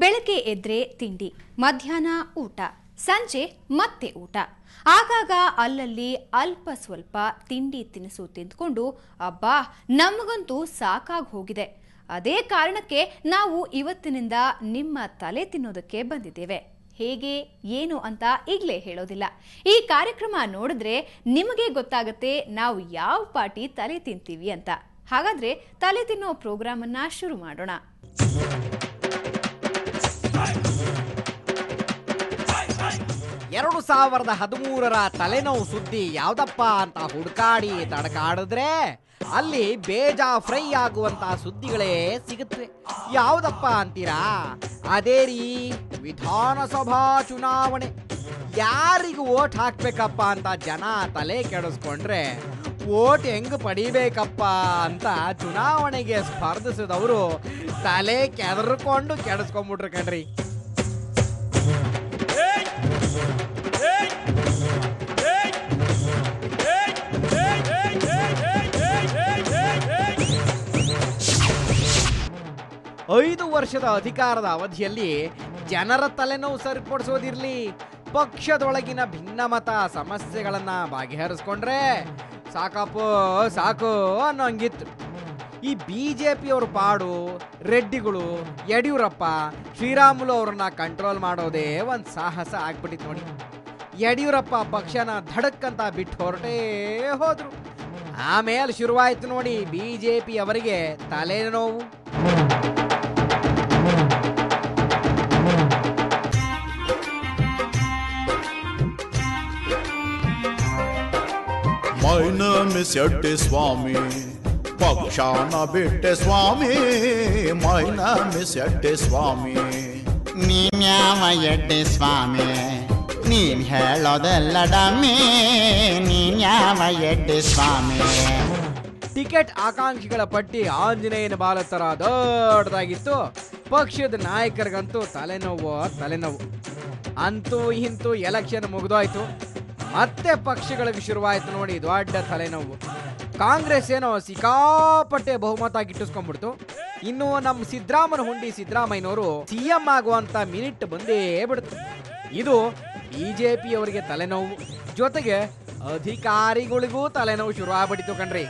ಬೆಳಗ್ಗೆ ಎದ್ರೆ ತಿಂಡಿ, ಮಧ್ಯಾಹ್ನ ಊಟ, ಸಂಜೆ ಮತ್ತೆ ಊಟ. ಆಗಾಗ ಅಲ್ಲಲ್ಲಿ ಅಲ್ಪ ಸ್ವಲ್ಪ ತಿಂಡಿ ತಿನಿಸು ತಿಂದ್ಕೊಂಡು ಅಬ್ಬಾ ನಮಗಂತೂ ಸಾಕಾಗಿ ಹೋಗಿದೆ. ಅದೇ ಕಾರಣಕ್ಕೆ ನಾವು ಇವತ್ತಿನಿಂದ ನಿಮ್ಮ ತಲೆ ತಿನ್ನೋದಕ್ಕೆ ಬಂದಿದ್ದೇವೆ. ಹೇಗೆ ಏನು ಅಂತ ಈಗಲೇ ಹೇಳೋದಿಲ್ಲ. ಈ ಕಾರ್ಯಕ್ರಮ ನೋಡಿದ್ರೆ ನಿಮಗೆ ಗೊತ್ತಾಗುತ್ತೆ ನಾವು ಯಾವ ಪಾಟಿ ತಲೆ ತಿಂತೀವಿ ಅಂತ. ಹಾಗಾದ್ರೆ ತಲೆ ತಿನ್ನೋ ಪ್ರೋಗ್ರಾಮ್ ಅನ್ನ ಶುರು ಮಾಡೋಣ. 2013ರ ತಲೆನೋವು ಸುದ್ದಿ ಯಾವ್ದಪ್ಪ ಅಂತ ಹುಡುಕಾಡಿ ತಡಕಾಡಿದ್ರೆ ಅಲ್ಲಿ ಬೇಜಾ ಫ್ರೈ ಆಗುವಂತ ಸುದ್ದಿಗಳೇ ಸಿಗುತ್ತವೆ. ಯಾವ್ದಪ್ಪ ಅಂತೀರಾ? ಅದೇ ರೀ ವಿಧಾನಸಭಾ ಚುನಾವಣೆ. ಯಾರಿಗೂ ಓಟ್ ಹಾಕ್ಬೇಕಪ್ಪ ಅಂತ ಜನ ತಲೆ ಕೆಡಿಸ್ಕೊಂಡ್ರೆ ಓಟ್ ಹೆಂಗ್ ಪಡಿಬೇಕಪ್ಪ ಅಂತ ಚುನಾವಣೆಗೆ ಸ್ಪರ್ಧಿಸಿದವರು ತಲೆ ಕೆದರ್ಕೊಂಡು ಕೆಡಿಸ್ಕೊಂಡ್ಬಿಟ್ರು ಕಣ್ರಿ. ಐದು ವರ್ಷದ ಅಧಿಕಾರದ ಅವಧಿಯಲ್ಲಿ ಜನರ ತಲೆನೋವು ಸರಿಪಡಿಸೋದಿರ್ಲಿ, ಪಕ್ಷದೊಳಗಿನ ಭಿನ್ನಮತ ಸಮಸ್ಯೆಗಳನ್ನ ಬಗೆಹರಿಸ್ಕೊಂಡ್ರೆ ಸಾಕಪ್ಪ ಸಾಕು ಅನ್ನೋಂಗಿತ್ತು. ಈ ಬಿಜೆಪಿಯವ್ರ ಪಾಡು ರೆಡ್ಡಿಗಳು, ಯಡಿಯೂರಪ್ಪ, ಶ್ರೀರಾಮುಲು ಅವ್ರನ್ನ ಕಂಟ್ರೋಲ್ ಮಾಡೋದೇ ಒಂದು ಸಾಹಸ ಆಗ್ಬಿಟ್ಟಿತ್ತು ನೋಡಿ. ಯಡಿಯೂರಪ್ಪ ಪಕ್ಷನ ಧಡಕ್ಕಂತ ಬಿಟ್ಟು ಹೊರಟೇ ಹೋದ್ರು. ಆಮೇಲೆ ಶುರುವಾಯ್ತು ನೋಡಿ ಬಿಜೆಪಿ ಅವರಿಗೆ ತಲೆನೋವು. My name is Yatti Swami, Pakshana bitte Swami. My name is Yatti Swami. ನೀನ್ಯಾವ Yeddy ಸ್ವಾಮಿ, ನೀನ್ ಹೇಳೋದೆಲ್ಲ ಡಮ್ಮಿ. ನೀನ್ಯಾವ ಯಡ್ಡಿ ಸ್ವಾಮಿ. ಟಿಕೆಟ್ ಆಕಾಂಕ್ಷಿಗಳ ಪಟ್ಟಿ ಆಂಜನೇಯನ ಬಾಲ ತರ ದೊಡ್ಡದಾಗಿತ್ತು. ಪಕ್ಷದ ನಾಯಕರಿಗಂತೂ ತಲೆನೋವು. ಅಂತೂ ಇಂತೂ ಎಲೆಕ್ಷನ್ ಮುಗಿದೋಯ್ತು. ಮತ್ತೆ ಪಕ್ಷಗಳಿಗೆ ಶುರುವಾಯ್ತು ನೋಡಿ ದೊಡ್ಡ ತಲೆನೋವು. ಕಾಂಗ್ರೆಸ್ ಏನೋ ಸಿಕ್ಕಾಪಟ್ಟೆ ಬಹುಮತ ಗಿಟ್ಟಿಸ್ಕೊಂಡ್ಬಿಡ್ತು. ಇನ್ನು ನಮ್ಮ ಸಿದ್ದರಾಮನ ಹುಂಡಿ ಸಿದ್ದರಾಮಯ್ಯನವರು ಸಿಎಂ ಆಗುವಂತ ಮಿನಿಟ್ ಬಂದೇ ಬಿಡ್ತು. ಇದು ಬಿಜೆಪಿ ಅವರಿಗೆ ತಲೆನೋವು. ಜೊತೆಗೆ ಅಧಿಕಾರಿಗಳಿಗೂ ತಲೆನೋವು ಶುರು ಆಗ್ಬಿಟ್ಟಿತ್ತು ಕಣ್ರಿ.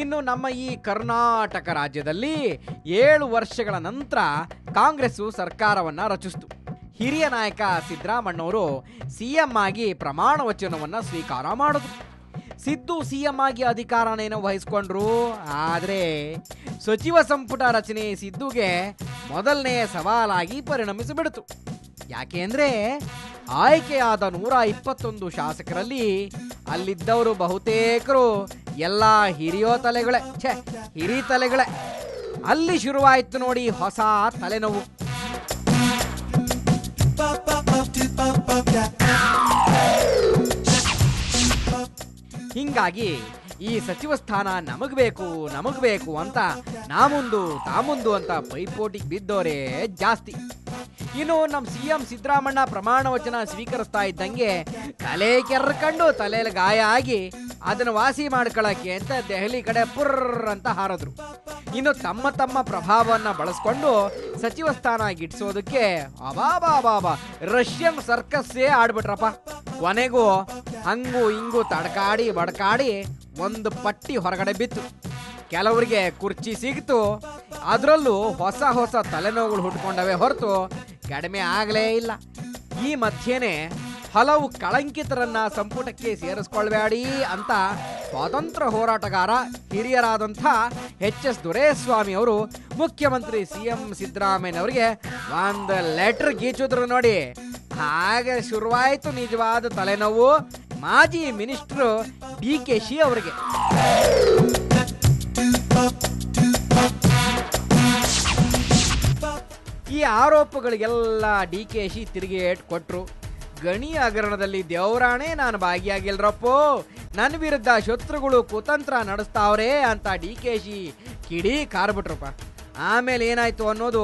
ಇನ್ನು ನಮ್ಮ ಈ ಕರ್ನಾಟಕ ರಾಜ್ಯದಲ್ಲಿ 7 ವರ್ಷಗಳ ನಂತರ ಕಾಂಗ್ರೆಸ್ ಸರ್ಕಾರವನ್ನ ರಚಿಸಿತು. ಹಿರಿಯ ನಾಯಕ ಸಿದ್ದರಾಮಣ್ಣವರು ಸಿಎಂ ಆಗಿ ಪ್ರಮಾಣ ವಚನವನ್ನ ಸ್ವೀಕಾರ ಮಾಡಿದ್ರು. ಸಿದ್ದು ಸಿಎಂ ಆಗಿ ಅಧಿಕಾರನೇನೋ ವಹಿಸ್ಕೊಂಡ್ರು. ಆದ್ರೆ ಸಚಿವ ಸಂಪುಟ ರಚನೆ ಸಿದ್ದುಗೆ ಮೊದಲನೇ ಸವಾಲಾಗಿ ಪರಿಣಮಿಸಿಬಿಡ್ತು. ಯಾಕೆಂದ್ರೆ ಆಯ್ಕೆಯಾದ 121 ಶಾಸಕರಲ್ಲಿ ಅಲ್ಲಿದ್ದವರು ಬಹುತೇಕರು ಎಲ್ಲ ಹಿರಿಯೋ ತಲೆಗಳೇ, ಹಿರಿ ತಲೆಗಳೇ. ಅಲ್ಲಿ ಶುರುವಾಯ್ತು ನೋಡಿ ಹೊಸ ತಲೆನೋವು. ಹಿಂಗಾಗಿ ಈ ಸಚಿವ ಸ್ಥಾನ ನಮಗ್ ಬೇಕು ಅಂತ ನಾಮುಂದು ತಾಮುಂದು ಅಂತ ಪೈಪೋಟಿಗೆ ಬಿದ್ದೋರೇ ಜಾಸ್ತಿ. ಇನ್ನು ನಮ್ಮ ಸಿಎಂ ಸಿದ್ದರಾಮಣ್ಣ ಪ್ರಮಾಣ ವಚನ ಸ್ವೀಕರಿಸ್ತಾ ಇದ್ದಂಗೆ ತಲೆ ಕೆರ್ಕೊಂಡು ತಲೆಯಲ್ಲಿ ಗಾಯ ಆಗಿ ಅದನ್ನು ವಾಸಿ ಮಾಡ್ಕೊಳ್ಳಕ್ಕೆ ಅಂತ ದೆಹಲಿ ಕಡೆ ಪುರ್ರ್ ಅಂತ ಹಾರಿದ್ರು. ಇನ್ನು ತಮ್ಮ ಪ್ರಭಾವವನ್ನ ಬಳಸ್ಕೊಂಡು ಸಚಿವ ಸ್ಥಾನ ಗಿಟ್ಟಿಸೋದಕ್ಕೆ ಅಬಾಬಾಬಾಬಾ ರಷ್ಯನ್ ಸರ್ಕಸ್ಸೇ ಆಡ್ಬಿಟ್ರಪ್ಪ. ಕೊನೆಗೂ ಹಂಗು ಹಿಂಗು ತಡ್ಕಾಡಿ ಬಡ್ಕಾಡಿ ಒಂದು ಪಟ್ಟಿ ಹೊರಗಡೆ ಬಿತ್ತು. ಕೆಲವರಿಗೆ ಕುರ್ಚಿ ಸಿಗ್ತು, ಅದರಲ್ಲೂ ಹೊಸ ತಲೆನೋವುಗಳು ಹುಟ್ಕೊಂಡವೆ ಹೊರತು ಕಡಿಮೆ ಆಗಲೇ ಇಲ್ಲ. ಈ ಮಧ್ಯೆನೆ ಹಲವು ಕಳಂಕಿತರನ್ನ ಸಂಪುಟಕ್ಕೆ ಸೇರಿಸ್ಕೊಳ್ಬೇಡಿ ಅಂತ ಸ್ವಾತಂತ್ರ್ಯ ಹೋರಾಟಗಾರ ಹಿರಿಯರಾದಂಥ HS ದೊರೆಸ್ವಾಮಿ ಅವರು ಮುಖ್ಯಮಂತ್ರಿ ಸಿಎಂ ಸಿದ್ದರಾಮಯ್ಯನವರಿಗೆ ಒಂದು ಲೆಟರ್ ಗೀಚಿದ್ರು ನೋಡಿ. ಹಾಗೆ ಶುರುವಾಯಿತು ನಿಜವಾದ ತಲೆನೋವು ಮಾಜಿ ಮಿನಿಸ್ಟರ್ DK ಶಿ ಅವರಿಗೆ. ಈ ಆರೋಪಗಳಿಗೆಲ್ಲ DK ಶಿ ತಿರುಗೇಟ್ ಕೊಟ್ರು. ಗಣಿ ಹಗರಣದಲ್ಲಿ ದೇವರಾಣೆ ನಾನು ಭಾಗಿಯಾಗಿಲ್ರಪ್ಪೋ, ನನ್ನ ವಿರುದ್ಧ ಶತ್ರುಗಳು ಕುತಂತ್ರ ನಡೆಸ್ತಾವ್ರೆ ಅಂತ DKಶಿ ಕಿಡಿ ಕಾರ್ಬಿಟ್ರಪ್ಪ. ಆಮೇಲೆ ಏನಾಯ್ತು ಅನ್ನೋದು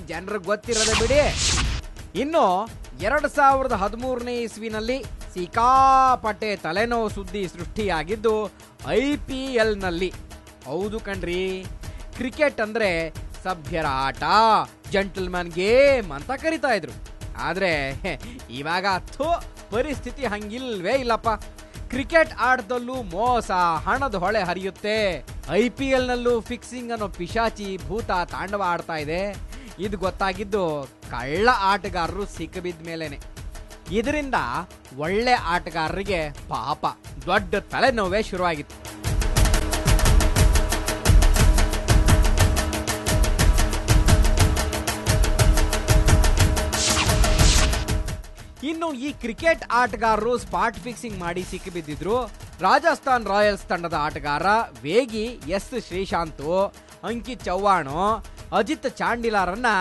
ಜನರಿಗೆ ಗೊತ್ತಿರೋದೇ ಬಿಡಿ. ಇನ್ನು 2013ನೇ ಇಸ್ವಿನಲ್ಲಿ ಸಿಕ್ಕಾಪಟ್ಟೆ ತಲೆನೋವು ಸುದ್ದಿ ಸೃಷ್ಟಿಯಾಗಿದ್ದು IPLನಲ್ಲಿ. ಹೌದು ಕಣ್ರಿ, ಕ್ರಿಕೆಟ್ ಅಂದ್ರೆ ಸಭ್ಯರ ಆಟ, ಜೆಂಟಲ್ಮನ್ ಗೇಮ್ ಅಂತ ಕರಿತಾ ಇದ್ರು. ಆದ್ರೆ ಇವಾಗ ಪರಿಸ್ಥಿತಿ ಹಂಗಿಲ್ವೇ ಇಲ್ಲಪ್ಪ. ಕ್ರಿಕೆಟ್ ಆಟದಲ್ಲೂ ಮೋಸ, ಹಣದ ಹೊಳೆ ಹರಿಯುತ್ತೆ. IPLನಲ್ಲೂ ಫಿಕ್ಸಿಂಗ್ ಅನ್ನೋ ಪಿಶಾಚಿ ಭೂತ ತಾಂಡವ ಆಡ್ತಾ ಇದೆ. ಇದು ಗೊತ್ತಾಗಿದ್ದು ಕಳ್ಳ ಆಟಗಾರರು ಸಿಕ್ಕಿಬಿದ್ದ ಮೇಲೇನೆ. ಇದರಿಂದ ಒಳ್ಳೆ ಆಟಗಾರರಿಗೆ ಪಾಪ ದೊಡ್ಡ ತಲೆನೋವೇ ಶುರುವಾಗಿತ್ತು. ಇನ್ನು ಈ ಕ್ರಿಕೆಟ್ ಆಟಗಾರರು ಸ್ಪಾಟ್ ಫಿಕ್ಸಿಂಗ್ ಮಾಡಿ ಸಿಕ್ಕಿಬಿದ್ದಿದ್ರು. ರಾಜಸ್ಥಾನ್ ರಾಯಲ್ಸ್ ತಂಡದ ಆಟಗಾರ ವೇಗಿ ಎಸ್ ಶ್ರೀಶಾಂತ್, ಅಂಕಿತ್ ಚೌಹಾಣ್, ಅಜಿತ್ ಚಾಂಡಿಲಾರನ್ನ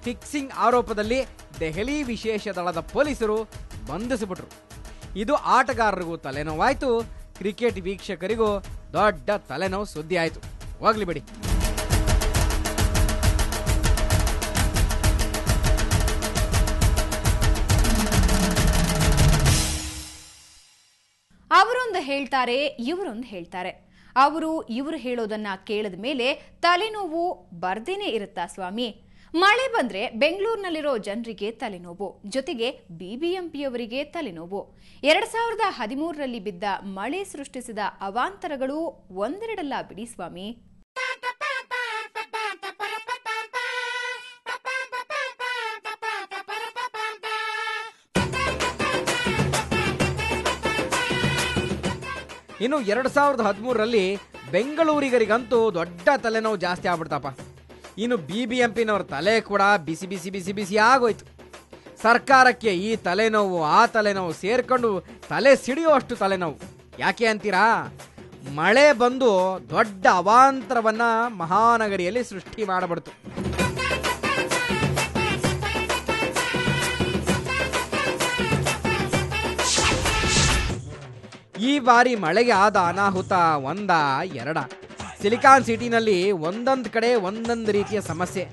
ಫಿಕ್ಸಿಂಗ್ ಆರೋಪದಲ್ಲಿ ದೆಹಲಿ ವಿಶೇಷ ದಳದ ಪೊಲೀಸರು ಬಂಧಿಸಿಬಿಟ್ರು. ಇದು ಆಟಗಾರರಿಗೂ ತಲೆನೋವಾಯ್ತು, ಕ್ರಿಕೆಟ್ ವೀಕ್ಷಕರಿಗೂ ದೊಡ್ಡ ತಲೆನೋವು ಸುದ್ದಿ ಆಯ್ತು. ಹೋಗ್ಲಿ ಬಿಡಿ. ಅವರೊಂದು ಹೇಳ್ತಾರೆ, ಇವರೊಂದು ಹೇಳ್ತಾರೆ. ಇವರು ಹೇಳೋದನ್ನ ಕೇಳದ ಮೇಲೆ ತಲೆನೋವು ಬರ್ದೇನೆ ಇರುತ್ತಾ ಸ್ವಾಮಿ? ಮಳೆ ಬಂದ್ರೆ ಬೆಂಗಳೂರಿನಲ್ಲಿರೋ ಜನರಿಗೆ ತಲೆನೋವು, ಜೊತೆಗೆ BBMPಯವರಿಗೆ ತಲೆನೋವು. 2013ರಲ್ಲಿ ಬಿದ್ದ ಮಳೆ ಸೃಷ್ಟಿಸಿದ ಅವಾಂತರಗಳು ಒಂದೆರಡಲ್ಲ ಬಿಡಿ ಸ್ವಾಮಿ. ಇನ್ನು 2013ರಲ್ಲಿ ಬೆಂಗಳೂರಿಗರಿಗಂತೂ ದೊಡ್ಡ ತಲೆನೋವು ಜಾಸ್ತಿ ಆಗ್ಬಿಡ್ತಪ್ಪ. ಇನ್ನು BBMPನವ್ರ ತಲೆ ಕೂಡ ಬಿಸಿ ಬಿಸಿ ಬಿಸಿ ಬಿಸಿ ಆಗೋಯ್ತು. ಸರ್ಕಾರಕ್ಕೆ ಈ ತಲೆನೋವು ಆ ತಲೆನೋವು ಸೇರ್ಕೊಂಡು ತಲೆ ಸಿಡಿಯುವಷ್ಟು ತಲೆನೋವು. ಯಾಕೆ ಅಂತೀರಾ? ಮಳೆ ಬಂದು ದೊಡ್ಡ ಅವಾಂತರವನ್ನ ಮಹಾನಗರಿಯಲ್ಲಿ ಸೃಷ್ಟಿ ಮಾಡಬಿಡ್ತು. ಈ ಬಾರಿ ಮಳೆಗೆ ಆದ ಅನಾಹುತ ಒಂದ ಎರಡ. ಸಿಲಿಕಾನ್ ಸಿಟಿನಲ್ಲಿ ಒಂದೊಂದು ಕಡೆ ಒಂದೊಂದು ರೀತಿಯ ಸಮಸ್ಯೆ.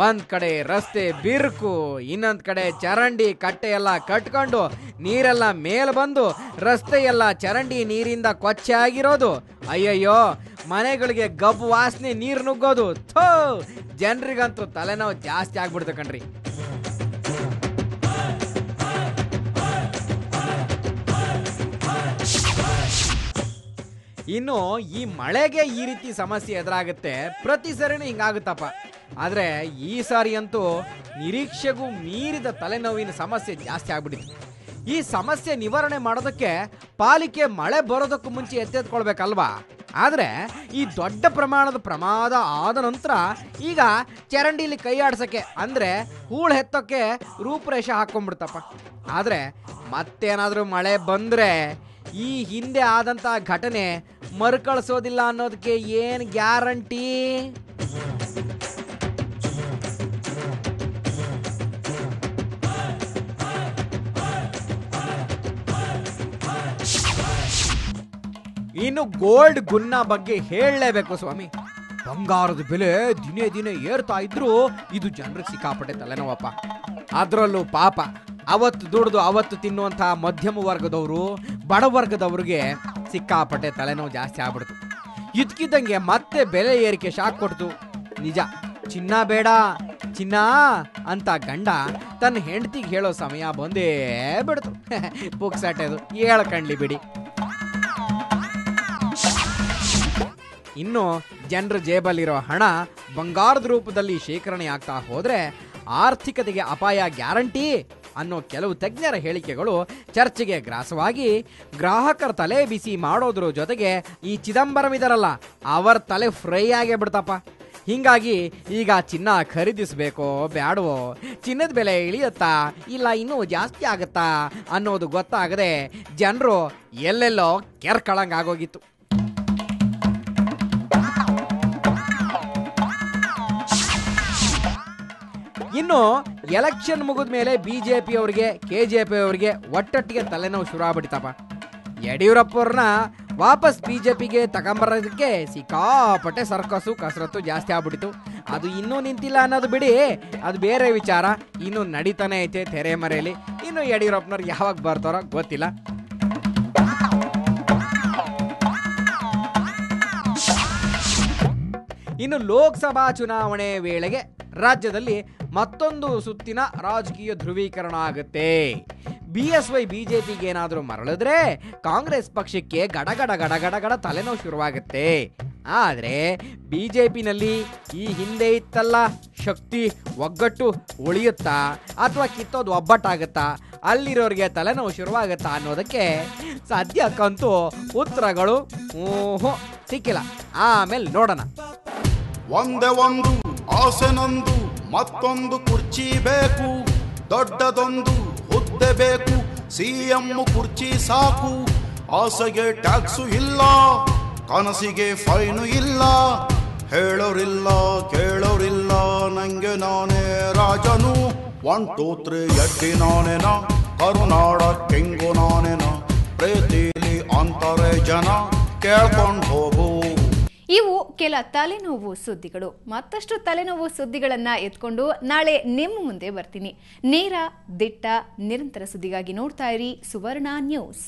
ಒಂದ್ ಕಡೆ ರಸ್ತೆ ಬಿರುಕು, ಇನ್ನೊಂದ್ ಕಡೆ ಚರಂಡಿ ಕಟ್ಟೆ ಎಲ್ಲ ಕಟ್ಕೊಂಡು ನೀರೆಲ್ಲ ಮೇಲೆ ಬಂದು ರಸ್ತೆ ಎಲ್ಲ ಚರಂಡಿ ನೀರಿಂದ ಕೊಚ್ಚೆ ಆಗಿರೋದು. ಅಯ್ಯಯ್ಯೋ, ಮನೆಗಳಿಗೆ ಗಬ್ಬು ವಾಸನೆ ನೀರು ನುಗ್ಗೋದು. ಜನರಿಗಂತೂ ತಲೆನೋವು ಜಾಸ್ತಿ ಆಗ್ಬಿಡ್ತು ಕಣ್ರಿ. ಇನ್ನು ಈ ಮಳೆಗೆ ಈ ರೀತಿ ಸಮಸ್ಯೆ ಎದುರಾಗುತ್ತೆ, ಪ್ರತಿ ಸರಿನೂ ಹಿಂಗಾಗುತ್ತಪ್ಪ. ಆದರೆ ಈ ಸಾರಿ ಅಂತೂ ನಿರೀಕ್ಷೆಗೂ ಮೀರಿದ ತಲೆನೋವಿನ ಸಮಸ್ಯೆ ಜಾಸ್ತಿ ಆಗ್ಬಿಟ್ಟಿತ್ತು. ಈ ಸಮಸ್ಯೆ ನಿವಾರಣೆ ಮಾಡೋದಕ್ಕೆ ಪಾಲಿಕೆ ಮಳೆ ಬರೋದಕ್ಕೂ ಮುಂಚೆ ಎಚ್ಚೆತ್ಕೊಳ್ಬೇಕಲ್ವಾ? ಆದರೆ ಈ ದೊಡ್ಡ ಪ್ರಮಾಣದ ಪ್ರಮಾದ ಆದ ನಂತರ ಈಗ ಚರಂಡಿಲಿ ಕೈ ಆಡ್ಸಕ್ಕೆ ಅಂದರೆ ಹೂಳು ಹೆತ್ತೋಕ್ಕೆ ರೂಪುರೇಷೆ ಹಾಕೊಂಡ್ಬಿಡ್ತಪ್ಪ. ಆದರೆ ಮತ್ತೇನಾದರೂ ಮಳೆ ಬಂದರೆ ಈ ಹಿಂದೆ ಆದಂಥ ಘಟನೆ ಮರುಕಳಿಸೋದಿಲ್ಲ ಅನ್ನೋದಕ್ಕೆ ಏನು ಗ್ಯಾರಂಟಿ? ಇನ್ನು ಗೋಲ್ಡ್ ಗುನ್ನ ಬಗ್ಗೆ ಹೇಳಲೇಬೇಕು ಸ್ವಾಮಿ. ಬಂಗಾರದ ಬೆಲೆ ದಿನೇ ದಿನೇ ಏರ್ತಾ ಇದ್ರು ಇದು ಜನರಿಗೆ ಸಿಕ್ಕಾಪಟ್ಟೆ ತಲೆನೋವಪ್ಪ. ಅದರಲ್ಲೂ ಪಾಪ ಅವತ್ತು ದುಡಿದು ಅವತ್ತು ತಿನ್ನುವಂಥ ಮಧ್ಯಮ ವರ್ಗದವರು, ಬಡವರ್ಗದವ್ರಿಗೆ ಸಿಕ್ಕಾಪಟ್ಟೆ ತಲೆನೋವು ಜಾಸ್ತಿ ಆಗ್ಬಿಡ್ತು. ಇದ್ಕಿದ್ದಂಗೆ ಮತ್ತೆ ಬೆಲೆ ಏರಿಕೆ ಶಾಕ್ ಕೊಡ್ತು. ನಿಜ, ಚಿನ್ನ ಬೇಡ ಚಿನ್ನ ಅಂತ ಗಂಡ ತನ್ನ ಹೆಂಡತಿಗೆ ಹೇಳೋ ಸಮಯ ಬಂದೇ ಬಿಡ್ತು. ಪುಕ್ಸಟ್ಟೆದು ಹೇಳ್ಕಂಡ್ಲಿ ಬಿಡಿ. ಇನ್ನು ಜನರ ಜೇಬಲ್ಲಿರೋ ಹಣ ಬಂಗಾರದ ರೂಪದಲ್ಲಿ ಶೇಖರಣೆ ಆಗ್ತಾ ಹೋದ್ರೆ ಆರ್ಥಿಕತೆಗೆ ಅಪಾಯ ಗ್ಯಾರಂಟಿ ಅನ್ನೋ ಕೆಲವು ತಜ್ಞರ ಹೇಳಿಕೆಗಳು ಚರ್ಚೆಗೆ ಗ್ರಾಸವಾಗಿ ಗ್ರಾಹಕರ ತಲೆ ಬಿಸಿ ಮಾಡೋದ್ರ ಜೊತೆಗೆ ಈ ಚಿದಂಬರಂ ಇದರಲ್ಲ, ಅವರ ತಲೆ ಫ್ರೈ ಆಗೇ ಬಿಡ್ತಪ್ಪ. ಹೀಗಾಗಿ ಈಗ ಚಿನ್ನ ಖರೀದಿಸಬೇಕೋ ಬೇಡವೋ, ಚಿನ್ನದ ಬೆಲೆ ಇಳಿಯುತ್ತಾ ಇಲ್ಲ ಇನ್ನೂ ಜಾಸ್ತಿ ಆಗುತ್ತಾ ಅನ್ನೋದು ಗೊತ್ತಾಗದೆ ಜನರು ಎಲ್ಲೆಲ್ಲೋ ಕೆರ್ಕಳಂಗಾಗೋಗಿತ್ತು. ಇನ್ನು ಎಲೆಕ್ಷನ್ ಮುಗಿದ ಮೇಲೆ BJP ಅವರಿಗೆ KJP ಅವರಿಗೆ ಒಟ್ಟೊಟ್ಟಿಗೆ ತಲೆನೋವು ಶುರು ಆಗ್ಬಿಡ್ತಪ್ಪ. ಯಡಿಯೂರಪ್ಪವ್ರನ್ನ ವಾಪಸ್ ಬಿಜೆಪಿಗೆ ತಗೊಂಬರೋದಕ್ಕೆ ಸಿಕ್ಕಾಪಟ್ಟೆ ಸರ್ಕಸು ಕಸರತ್ತು ಜಾಸ್ತಿ ಆಗ್ಬಿಟ್ಟಿತು. ಅದು ಇನ್ನೂ ನಿಂತಿಲ್ಲ ಅನ್ನೋದು ಬಿಡಿ, ಅದು ಬೇರೆ ವಿಚಾರ. ಇನ್ನು ನಡೀತಾನೆ ಐತೆ ತೆರೆ ಮರೆಯಲ್ಲಿ. ಇನ್ನು ಯಡಿಯೂರಪ್ಪನವ್ರು ಯಾವಾಗ ಬರ್ತಾರೋ ಗೊತ್ತಿಲ್ಲ. ಇನ್ನು ಲೋಕಸಭಾ ಚುನಾವಣೆ ವೇಳೆಗೆ ರಾಜ್ಯದಲ್ಲಿ ಮತ್ತೊಂದು ಸುತ್ತಿನ ರಾಜಕೀಯ ಧ್ರುವೀಕರಣ ಆಗುತ್ತೆ. BSY ಬಿಜೆಪಿಗೆ ಏನಾದರೂ ಮರಳಿದ್ರೆ ಕಾಂಗ್ರೆಸ್ ಪಕ್ಷಕ್ಕೆ ಗಡಗಡ ಗಡಗಡ ಗಡ ತಲೆನೋವು ಶುರುವಾಗುತ್ತೆ. ಆದರೆ ಬಿಜೆಪಿನಲ್ಲಿ ಈ ಹಿಂದೆ ಇತ್ತಲ್ಲ ಶಕ್ತಿ ಒಗ್ಗಟ್ಟು ಉಳಿಯುತ್ತಾ ಅಥವಾ ಕಿತ್ತೋದು ಒಬ್ಬಟ್ಟಾಗುತ್ತಾ, ಅಲ್ಲಿರೋರಿಗೆ ತಲೆನೋವು ಶುರುವಾಗುತ್ತಾ ಅನ್ನೋದಕ್ಕೆ ಸದ್ಯಕ್ಕಂತೂ ಉತ್ತರಗಳು ಸಿಕ್ಕಿಲ್ಲ. ಆಮೇಲೆ ನೋಡೋಣ. ಒಂದೇ ಒಂದು ಆಸೆ ನಂದು, ಮತ್ತೊಂದು ಕುರ್ಚಿ ಬೇಕು, ದೊಡ್ಡದೊಂದು ಹುದ್ದೆ ಬೇಕು, CM ಕುರ್ಚಿ ಸಾಕು. ಆಸೆಗೆ ಟ್ಯಾಕ್ಸು ಇಲ್ಲ, ಕನಸಿಗೆ ಫೈನು ಇಲ್ಲ, ಹೇಳೋರಿಲ್ಲ ಕೇಳೋರಿಲ್ಲ, ನಂಗೆ ನಾನೇ ರಾಜನು. 1 2 3 ಎಡ್ಡಿ ನಾನೇನ, ಕರುನಾಡ ಕಿಂಗು ನಾನೇನ, ಪ್ರೀತಿಲಿ ಅಂತಾರೆ ಜನ, ಕೇಳ್ಕೊಂಡು ಹೋಗು. ಇವು ಕೆಲ ತಲೆನೋವು ಸುದ್ದಿಗಳು. ಮತ್ತಷ್ಟು ತಲೆನೋವು ಸುದ್ದಿಗಳನ್ನ ಎತ್ಕೊಂಡು ನಾಳೆ ನಿಮ್ಮ ಮುಂದೆ ಬರ್ತೀನಿ. ನೇರ, ದಿಟ್ಟ, ನಿರಂತರ ಸುದ್ದಿಗಾಗಿ ನೋಡ್ತಾ ಇರಿ ಸುವರ್ಣ ನ್ಯೂಸ್.